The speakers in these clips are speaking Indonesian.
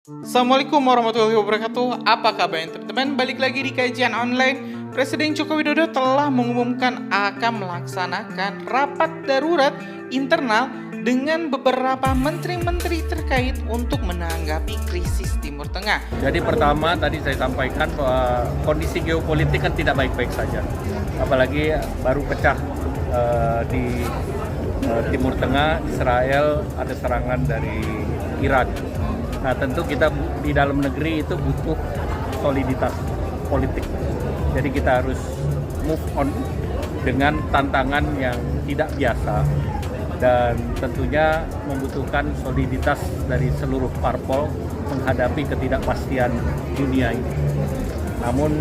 Assalamualaikum warahmatullahi wabarakatuh. Apa kabarnya teman-teman? Balik lagi di kajian online. Presiden Joko Widodo telah mengumumkan akan melaksanakan rapat darurat internal dengan beberapa menteri-menteri terkait untuk menanggapi krisis Timur Tengah. Jadi pertama tadi saya sampaikan bahwa kondisi geopolitik kan tidak baik-baik saja. Apalagi baru pecah di Timur Tengah, Israel ada serangan dari Iran. Nah tentu kita di dalam negeri itu butuh soliditas politik. Jadi kita harus move on dengan tantangan yang tidak biasa dan tentunya membutuhkan soliditas dari seluruh parpol menghadapi ketidakpastian dunia ini. Namun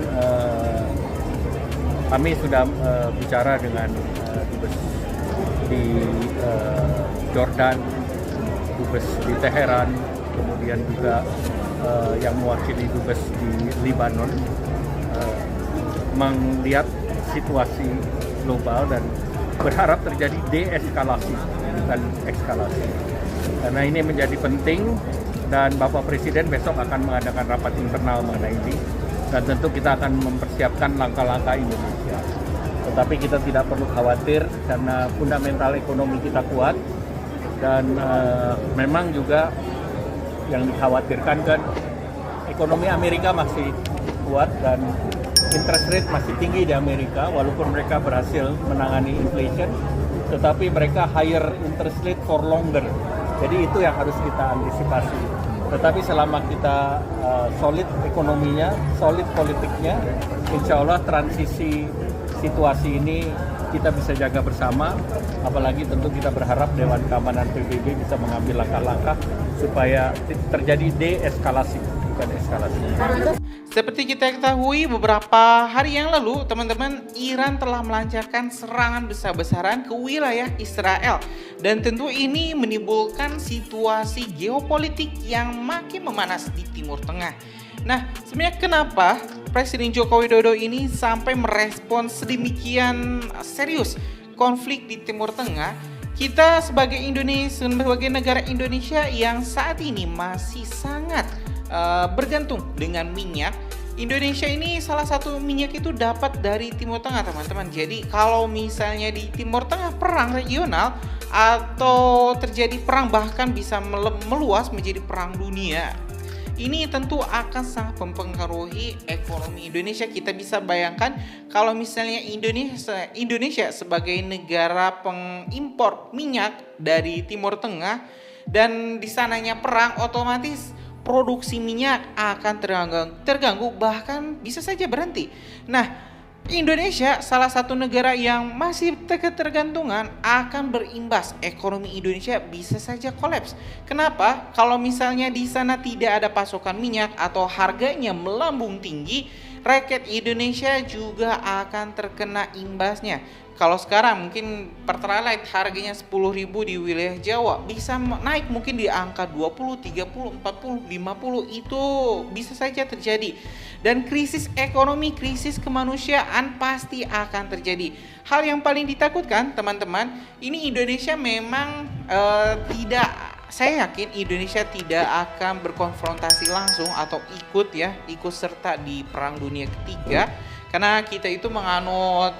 kami sudah bicara dengan dubes di Jordan, dubes di Teheran, kemudian juga yang mewakili dubes di Lebanon, melihat situasi global dan berharap terjadi deeskalasi bukan eskalasi. Karena ini menjadi penting dan Bapak Presiden besok akan mengadakan rapat internal mengenai ini dan tentu kita akan mempersiapkan langkah-langkah Indonesia. Tetapi kita tidak perlu khawatir karena fundamental ekonomi kita kuat dan memang juga yang dikhawatirkan kan ekonomi Amerika masih kuat dan interest rate masih tinggi di Amerika walaupun mereka berhasil menangani inflation, tetapi mereka higher interest rate for longer. Jadi itu yang harus kita antisipasi. Tetapi selama kita solid ekonominya, solid politiknya, insya Allah transisi situasi ini kita bisa jaga bersama. Apalagi tentu kita berharap Dewan Keamanan PBB bisa mengambil langkah-langkah supaya terjadi deeskalasi, bukan eskalasi. Seperti kita ketahui beberapa hari yang lalu, teman-teman, Iran telah melancarkan serangan besar-besaran ke wilayah Israel. Dan tentu ini menimbulkan situasi geopolitik yang makin memanas di Timur Tengah. Nah, sebenarnya kenapa Presiden Joko Widodo ini sampai merespons sedemikian serius konflik di Timur Tengah? Kita sebagai Indonesia, sebagai negara Indonesia yang saat ini masih sangat bergantung dengan minyak. Indonesia ini salah satu minyak itu dapat dari Timur Tengah, teman-teman. Jadi kalau misalnya di Timur Tengah perang regional atau terjadi perang bahkan bisa meluas menjadi perang dunia, ini tentu akan sangat mempengaruhi ekonomi Indonesia. Kita bisa bayangkan kalau misalnya Indonesia sebagai negara pengimpor minyak dari Timur Tengah dan di sananya perang, otomatis produksi minyak akan terganggu bahkan bisa saja berhenti. Nah, Indonesia salah satu negara yang masih ketergantungan akan berimbas. Ekonomi Indonesia bisa saja kolaps. Kenapa? Kalau misalnya di sana tidak ada pasokan minyak atau harganya melambung tinggi, rakyat Indonesia juga akan terkena imbasnya. Kalau sekarang mungkin Pertalite harganya 10.000 di wilayah Jawa, bisa naik mungkin di angka 20, 30, 40, 50, itu bisa saja terjadi. Dan krisis ekonomi, krisis kemanusiaan pasti akan terjadi. Hal yang paling ditakutkan teman-teman, ini Indonesia memang saya yakin Indonesia tidak akan berkonfrontasi langsung atau ikut serta di Perang Dunia Ketiga, karena kita itu menganut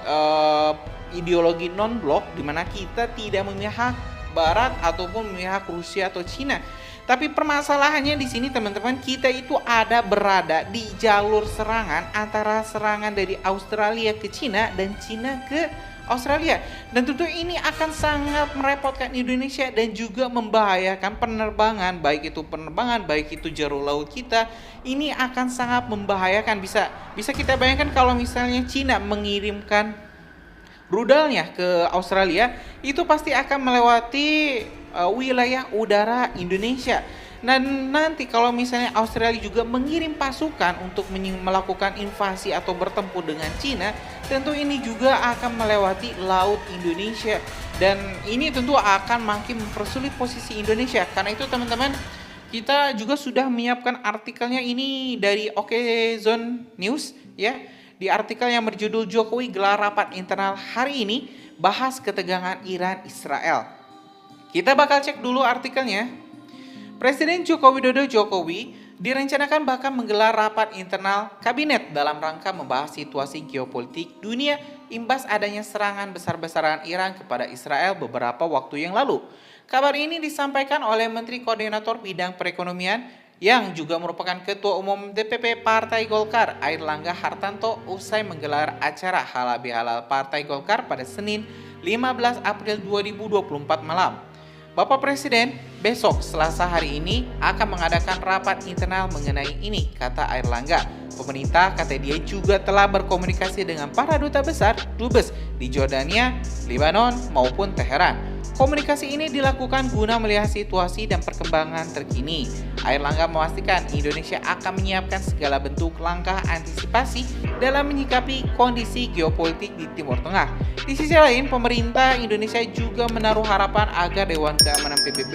ideologi non-blok di mana kita tidak memihak Barat ataupun memihak Rusia atau Cina. Tapi permasalahannya di sini teman-teman, kita itu berada di jalur serangan antara serangan dari Australia ke Cina dan Cina ke Australia. Dan tentu ini akan sangat merepotkan Indonesia dan juga membahayakan penerbangan, baik itu jalur laut kita. Ini akan sangat membahayakan. Bisa kita bayangkan kalau misalnya Cina mengirimkan rudalnya ke Australia, itu pasti akan melewati wilayah udara Indonesia. Dan nanti kalau misalnya Australia juga mengirim pasukan untuk melakukan invasi atau bertempur dengan Cina, tentu ini juga akan melewati laut Indonesia. Dan ini tentu akan makin mempersulit posisi Indonesia. Karena itu teman-teman, kita juga sudah menyiapkan artikelnya ini dari Okezone News ya. Di artikel yang berjudul Jokowi gelar rapat internal hari ini, bahas ketegangan Iran Israel. Kita bakal cek dulu artikelnya. Presiden Joko Widodo Jokowi Direncanakan bahkan menggelar rapat internal kabinet dalam rangka membahas situasi geopolitik dunia imbas adanya serangan besar-besaran Iran kepada Israel beberapa waktu yang lalu. Kabar ini disampaikan oleh Menteri Koordinator Bidang Perekonomian yang juga merupakan Ketua Umum DPP Partai Golkar, Airlangga Hartarto, usai menggelar acara Halal Bihalal Partai Golkar pada Senin 15 April 2024 malam. Bapak Presiden besok Selasa hari ini akan mengadakan rapat internal mengenai ini, kata Airlangga. Pemerintah kata dia juga telah berkomunikasi dengan para duta besar Dubes di Jordania, Lebanon maupun Teheran. Komunikasi ini dilakukan guna melihat situasi dan perkembangan terkini. Airlangga memastikan Indonesia akan menyiapkan segala bentuk langkah antisipasi dalam menyikapi kondisi geopolitik di Timur Tengah. Di sisi lain, pemerintah Indonesia juga menaruh harapan agar Dewan Keamanan PBB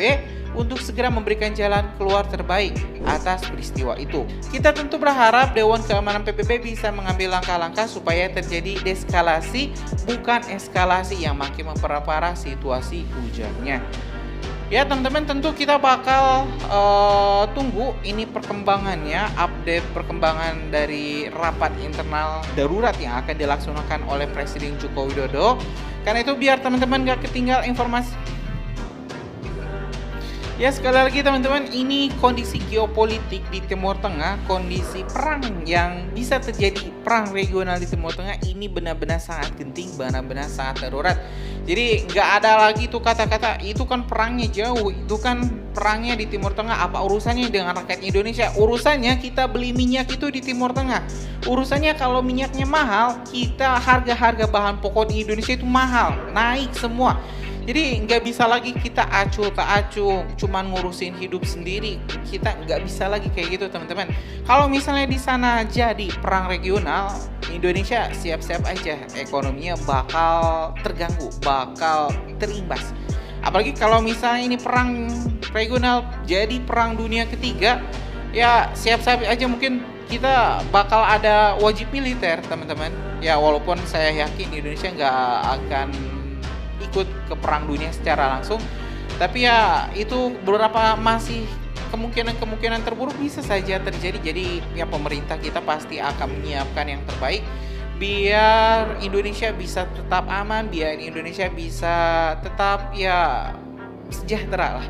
untuk segera memberikan jalan keluar terbaik atas peristiwa itu. Kita tentu berharap Dewan Keamanan PBB bisa mengambil langkah-langkah supaya terjadi deskalasi, bukan eskalasi yang makin memperparah situasi ujarnya. Ya teman-teman, tentu kita bakal tunggu ini perkembangannya, update perkembangan dari rapat internal darurat yang akan dilaksanakan oleh Presiden Joko Widodo. Karena itu biar teman-teman gak ketinggal informasi. Ya sekali lagi teman-teman, ini kondisi geopolitik di Timur Tengah, kondisi perang yang bisa terjadi, perang regional di Timur Tengah ini benar-benar sangat genting, benar-benar sangat darurat. Jadi nggak ada lagi tuh kata-kata itu kan perangnya jauh, itu kan perangnya di Timur Tengah, apa urusannya dengan rakyat Indonesia? Urusannya kita beli minyak itu di Timur Tengah. Urusannya kalau minyaknya mahal, kita harga-harga bahan pokok di Indonesia itu mahal, naik semua. Jadi nggak bisa lagi kita acuh tak acuh, cuman ngurusin hidup sendiri. Kita nggak bisa lagi kayak gitu teman-teman. Kalau misalnya di sana jadi perang regional, Indonesia siap-siap aja ekonominya bakal terganggu, bakal terimbas. Apalagi kalau misalnya ini perang regional jadi perang dunia ketiga, ya siap-siap aja mungkin kita bakal ada wajib militer teman-teman. Ya walaupun saya yakin Indonesia nggak akan ikut ke perang dunia secara langsung, tapi ya itu beberapa masih kemungkinan terburuk bisa saja terjadi. Jadi ya pemerintah kita pasti akan menyiapkan yang terbaik biar Indonesia bisa tetap aman, biar Indonesia bisa tetap ya sejahtera lah.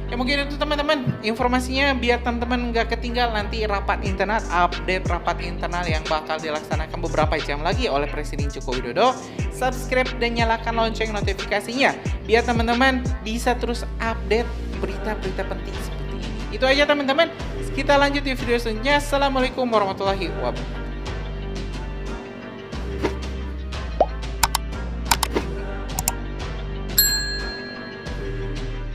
Ya mungkin itu teman-teman informasinya biar teman-teman gak ketinggal nanti rapat internal, update rapat internal yang bakal dilaksanakan beberapa jam lagi oleh Presiden Joko Widodo. Subscribe dan nyalakan lonceng notifikasinya biar teman-teman bisa terus update berita-berita penting seperti ini. Itu aja teman-teman, kita lanjut di video selanjutnya. Assalamualaikum warahmatullahi wabarakatuh.